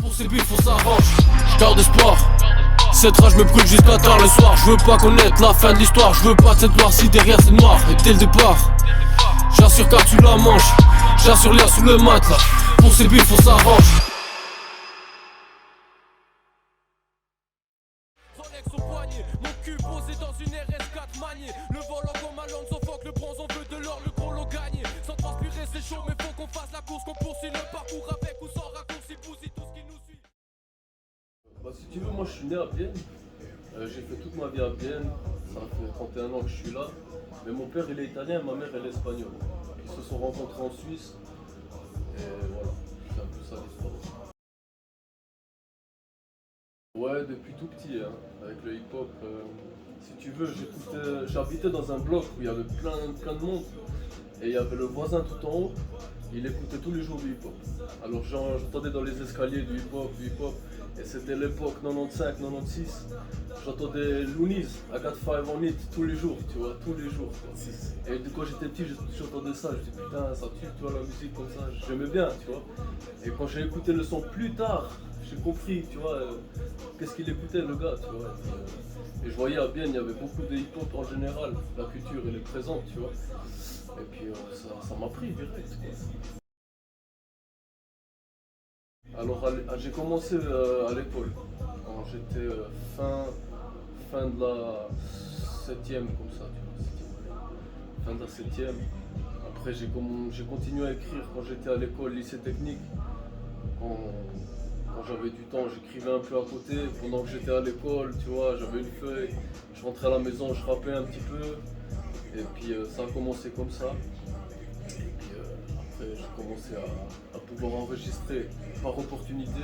Pour ces buts, faut s'arrange. J'garde espoir. Cette rage me brûle jusqu'à tard le soir. Je veux pas connaître la fin de l'histoire. Je veux pas de cette gloire si derrière c'est noir. Et dès le départ, j'assure car tu la manges. J'assure l'air sous le matelas. Pour ces buts, faut s'arrange. Rolex au poignet, mon cul posé dans une RS4 maniée. Le volant comme Alonso, faut que le bronze, on veut de l'or, le gros lot gagné. Sans transpirer c'est chaud, mais faut qu'on fasse la course, qu'on poursuit le parcours avec ou sans raccourci, bousille tout ce qui nous suit. Bah, si tu veux, moi je suis né à Bienne. J'ai fait toute ma vie à Bienne. Ça fait 31 ans que je suis là. Mais mon père il est italien et ma mère elle est espagnole. Ils se sont rencontrés en Suisse. Et voilà, c'est un peu ça l'histoire. Ouais, depuis tout petit, hein, avec le hip-hop. Si tu veux, j'habitais dans un bloc où il y avait plein de monde. Et il y avait le voisin tout en haut, il écoutait tous les jours du hip-hop. Alors j'entendais dans les escaliers du hip-hop. Et c'était l'époque 95-96. J'entendais Loonies, I Got Five on It tous les jours, tu vois, tous les jours. Quoi. Et quand j'étais petit, j'entendais ça, je dis putain, ça tue, tu vois, la musique comme ça, j'aimais bien, tu vois. Et quand j'ai écouté le son plus tard, j'ai compris, tu vois, qu'est-ce qu'il écoutait le gars, tu vois. Et je voyais à Bienne, il y avait beaucoup de hip-hop en général, la culture elle est présente, tu vois. Et puis ça m'a pris direct, quoi. Alors j'ai commencé à l'école, quand j'étais fin de la 7e, comme ça, tu vois, fin de la 7e. Après j'ai continué à écrire quand j'étais à l'école, lycée technique. Quand j'avais du temps, j'écrivais un peu à côté. Pendant que j'étais à l'école, tu vois, j'avais une feuille, je rentrais à la maison, je rappais un petit peu. Et puis ça a commencé comme ça. Et puis après j'ai commencé à pouvoir enregistrer par opportunité.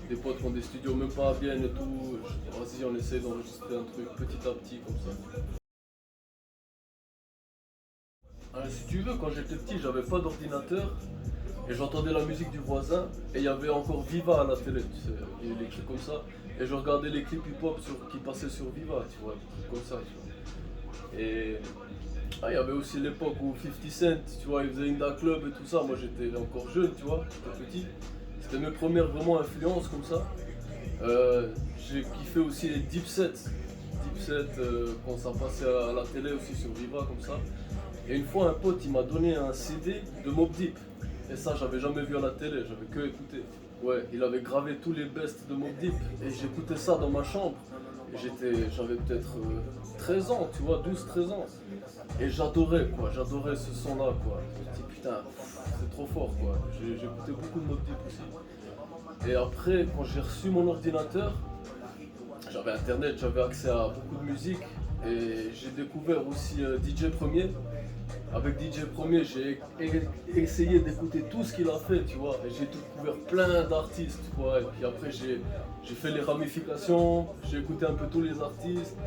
Des potes qui ont des studios même pas bien et tout. Vas-y, on essaie d'enregistrer un truc petit à petit comme ça. Alors, si tu veux, quand j'étais petit, j'avais pas d'ordinateur. Et j'entendais la musique du voisin et il y avait encore Viva à la télé, tu sais, les clips comme ça. Et je regardais les clips hip-hop qui passaient sur Viva, tu vois, comme ça, tu vois. Et il y avait aussi l'époque où 50 Cent, tu vois, il faisait Inda Club et tout ça. Moi j'étais encore jeune, tu vois, j'étais petit. C'était mes premières vraiment influences comme ça. J'ai kiffé aussi les Dipset. Quand ça passait à la télé aussi sur Viva comme ça. Et une fois un pote il m'a donné un CD de Mobb Deep. Et ça, j'avais jamais vu à la télé, j'avais que écouté. Ouais, il avait gravé tous les bests de Mobb Deep et j'écoutais ça dans ma chambre. J'avais peut-être 13 ans, tu vois, 12-13 ans. Et j'adorais ce son-là, quoi. Je me dis putain, c'est trop fort, quoi. J'écoutais beaucoup de Mobb Deep aussi. Et après, quand j'ai reçu mon ordinateur, j'avais internet, j'avais accès à beaucoup de musique. Et j'ai découvert aussi DJ Premier. Avec DJ Premier, j'ai essayé d'écouter tout ce qu'il a fait, tu vois, et j'ai découvert plein d'artistes, quoi. Et puis après, j'ai fait les ramifications, j'ai écouté un peu tous les artistes.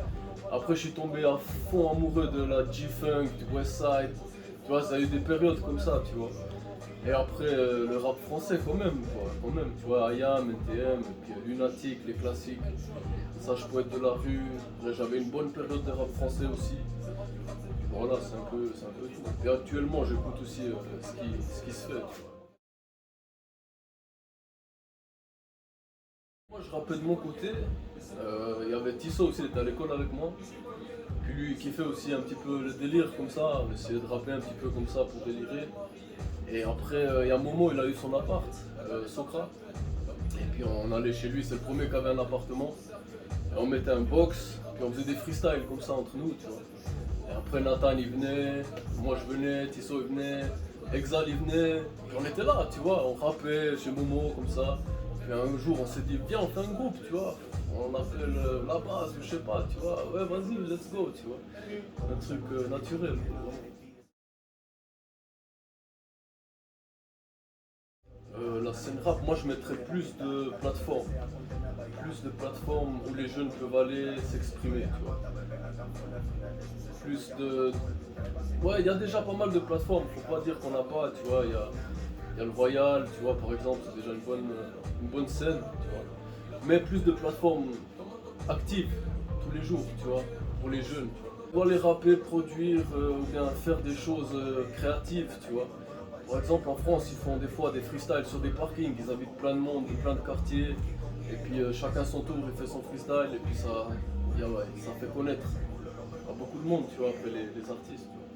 Après, je suis tombé à fond amoureux de la G-Funk, du Westside, tu vois, ça a eu des périodes comme ça, tu vois. Et après, le rap français, quand même, tu vois, IAM, NTM, et puis Lunatic, les classiques, Sage Poète de la rue. J'avais une bonne période de rap français aussi. Voilà, c'est un peu tout. Et actuellement, j'écoute aussi ce qui se fait. Tu vois. Moi, je rappelle de mon côté. Il y avait Tissot aussi, il était à l'école avec moi. Puis lui, il kiffait aussi un petit peu le délire comme ça. On essayait de rapper un petit peu comme ça pour délirer. Et après, il y a Momo, il a eu son appart, Socra. Et puis on allait chez lui, c'est le premier qui avait un appartement. Et on mettait un box, puis on faisait des freestyles comme ça entre nous, tu vois. Et après Nathan il venait, moi je venais, Tissot il venait, Exal il venait, et on était là, tu vois, on rappait chez Momo comme ça. Puis un jour on s'est dit, viens on fait un groupe, tu vois, on appelle la base, je sais pas, tu vois, ouais vas-y, let's go, tu vois. Un truc naturel. La scène rap, moi je mettrais plus de plateformes où les jeunes peuvent aller s'exprimer, tu vois. Ouais, il y a déjà pas mal de plateformes, faut pas dire qu'on n'a pas, tu vois, il y a le Royal, tu vois, par exemple, c'est déjà une bonne scène, tu vois. Mais plus de plateformes actives, tous les jours, tu vois, pour les jeunes. Tu vois, les rapper, produire, ou bien faire des choses créatives, tu vois. Par exemple, en France, ils font des fois des freestyles sur des parkings, ils invitent plein de monde, plein de quartiers, et puis chacun son tour, il fait son freestyle, et puis ça, ouais, ça fait connaître à beaucoup de monde, tu vois, après les artistes. Tu vois.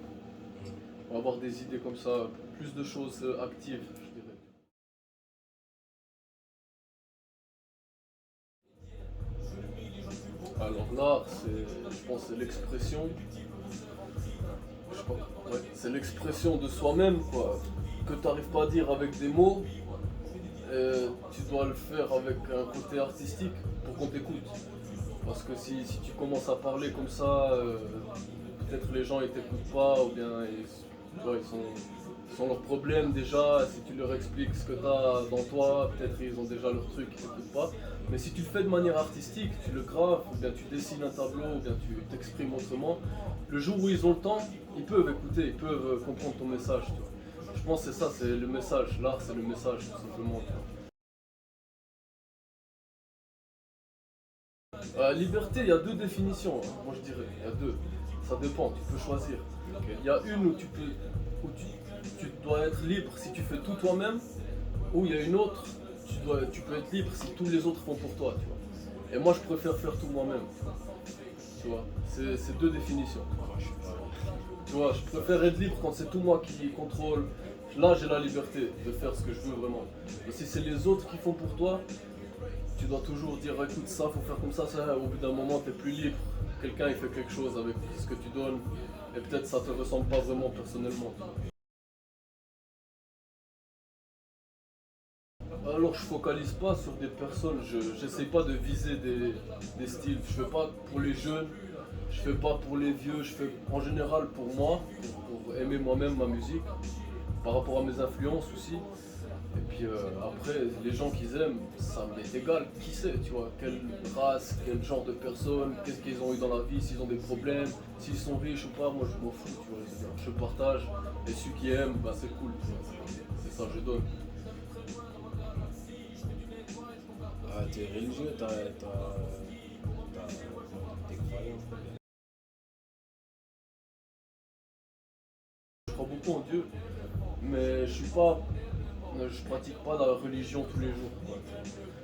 On va avoir des idées comme ça, plus de choses actives, je dirais. Alors l'art, je pense, c'est l'expression. Je sais pas, ouais, c'est l'expression de soi-même, quoi. Que tu n'arrives pas à dire avec des mots, tu dois le faire avec un côté artistique pour qu'on t'écoute. Parce que si tu commences à parler comme ça, peut-être les gens ils t'écoutent pas, ou bien tu vois, ils sont leurs problèmes déjà. Si tu leur expliques ce que tu as dans toi, peut-être ils ont déjà leur truc, ils t'écoutent pas. Mais si tu le fais de manière artistique, tu le graves, ou bien tu dessines un tableau, ou bien tu t'exprimes autrement, le jour où ils ont le temps, ils peuvent écouter, ils peuvent comprendre ton message. Tu vois. Je pense que c'est ça, c'est le message. L'art, c'est le message, tout simplement. Tu vois. Liberté, il y a deux définitions, hein, moi je dirais. Il y a deux. Ça dépend, tu peux choisir. Il y a une où tu dois être libre si tu fais tout toi-même, ou il y a une autre, tu peux être libre si tous les autres font pour toi. Tu vois. Et moi je préfère faire tout moi-même. Tu vois, c'est deux définitions. Tu vois, je préfère être libre quand c'est tout moi qui contrôle. Là j'ai la liberté de faire ce que je veux vraiment. Mais si c'est les autres qui font pour toi, tu dois toujours dire écoute ça, faut faire comme ça, au bout d'un moment t'es plus libre. Quelqu'un il fait quelque chose avec ce que tu donnes et peut-être ça te ressemble pas vraiment personnellement. Alors je focalise pas sur des personnes, j'essaie pas de viser des styles, je fais pas pour les jeunes, je fais pas pour les vieux, je fais en général pour moi, pour aimer moi-même ma musique, par rapport à mes influences aussi. Et puis après, les gens qu'ils aiment, ça m'est égal, qui sait, tu vois, quelle race, quel genre de personne, qu'est-ce qu'ils ont eu dans la vie, s'ils ont des problèmes, s'ils sont riches ou pas, moi je m'en fous, tu vois, je partage, et ceux qui aiment, bah c'est cool, tu vois, c'est ça, je donne. Ah, t'es religieux, t'as tes croyances. Je crois beaucoup en Dieu, mais je pratique pas la religion tous les jours, quoi.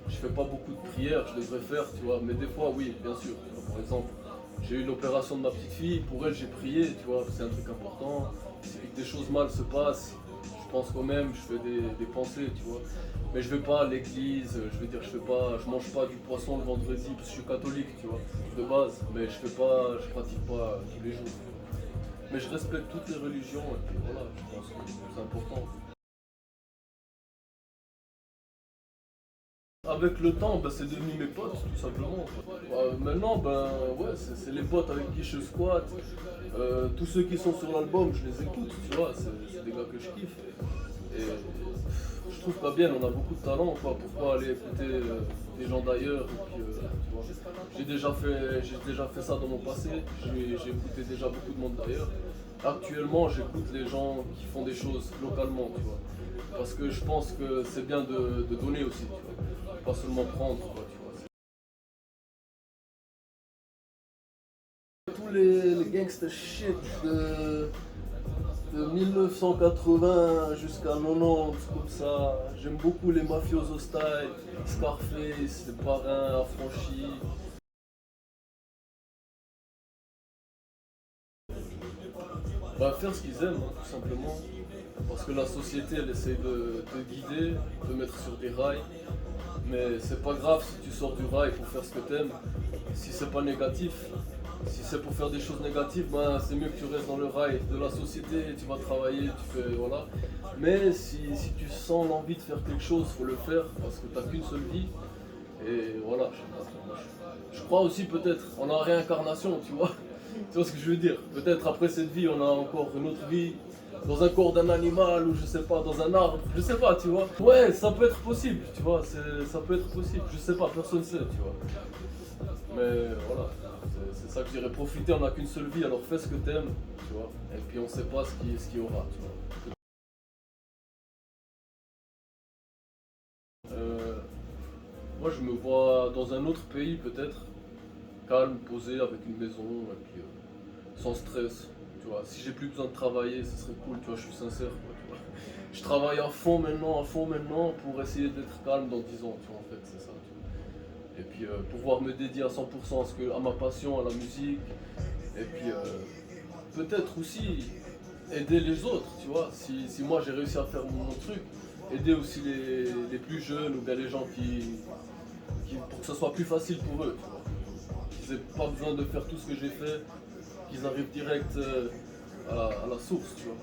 Je fais pas beaucoup de prières, je devrais faire, tu vois, mais des fois oui, bien sûr. Tu vois, par exemple, j'ai eu l'opération de ma petite fille, pour elle j'ai prié, tu vois, c'est un truc important. Si des choses mal se passent, je pense quand même, je fais des pensées, tu vois. Mais je vais pas à l'église, je veux dire, je mange pas du poisson le vendredi parce que je suis catholique, tu vois, de base, mais je pratique pas tous les jours. Mais je respecte toutes les religions et puis voilà, je pense que c'est important. Avec le temps, ben, c'est devenu mes potes, tout simplement. Maintenant, ben, ouais, c'est les potes avec qui je squatte. Tous ceux qui sont sur l'album, je les écoute, tu vois, c'est des gars que je kiffe. Et je trouve qu'à Bienne, on a beaucoup de talent, quoi. Pourquoi aller écouter des gens d'ailleurs et puis, tu vois. J'ai déjà fait ça dans mon passé, j'ai écouté déjà beaucoup de monde d'ailleurs. Actuellement, j'écoute les gens qui font des choses localement, tu vois. Parce que je pense que c'est bien de donner aussi, tu vois. Pas seulement prendre, quoi, tu vois. Tous les gangsta shit de 1980 jusqu'à 90, comme ça. J'aime beaucoup les mafioso style, Scarface, les parrains affranchis. Bah, faire ce qu'ils aiment, hein, tout simplement. Parce que la société, elle essaie de te guider, de te mettre sur des rails. Mais c'est pas grave si tu sors du rail pour faire ce que t'aimes. Si c'est pas négatif, si c'est pour faire des choses négatives, ben c'est mieux que tu restes dans le rail de la société, tu vas travailler, tu fais voilà. Mais si tu sens l'envie de faire quelque chose, faut le faire parce que t'as qu'une seule vie. Et voilà, je sais pas, je crois aussi peut-être en la réincarnation, tu vois. Tu vois ce que je veux dire? Peut-être après cette vie, on a encore une autre vie dans un corps d'un animal ou je sais pas, dans un arbre, je sais pas, tu vois. Ouais, ça peut être possible, tu vois, ça peut être possible, je sais pas, personne sait, tu vois. Mais voilà, c'est ça que je dirais, profiter, on n'a qu'une seule vie, alors fais ce que t'aimes, tu vois. Et puis on sait pas ce qu'il y aura, tu vois. Moi je me vois dans un autre pays peut-être, calme, posé, avec une maison, et puis sans stress, tu vois. Si j'ai plus besoin de travailler, ce serait cool, tu vois, je suis sincère, quoi, tu vois. je travaille à fond maintenant, pour essayer d'être calme dans 10 ans, tu vois, en fait, c'est ça. Tu vois. Et puis pouvoir me dédier à 100% à ma passion, à la musique, et puis peut-être aussi aider les autres, tu vois. Si moi j'ai réussi à faire mon truc, aider aussi les plus jeunes ou bien les gens pour que ce soit plus facile pour eux, tu vois. Qu'ils n'aient pas besoin de faire tout ce que j'ai fait, qu'ils arrivent direct à la source, tu vois.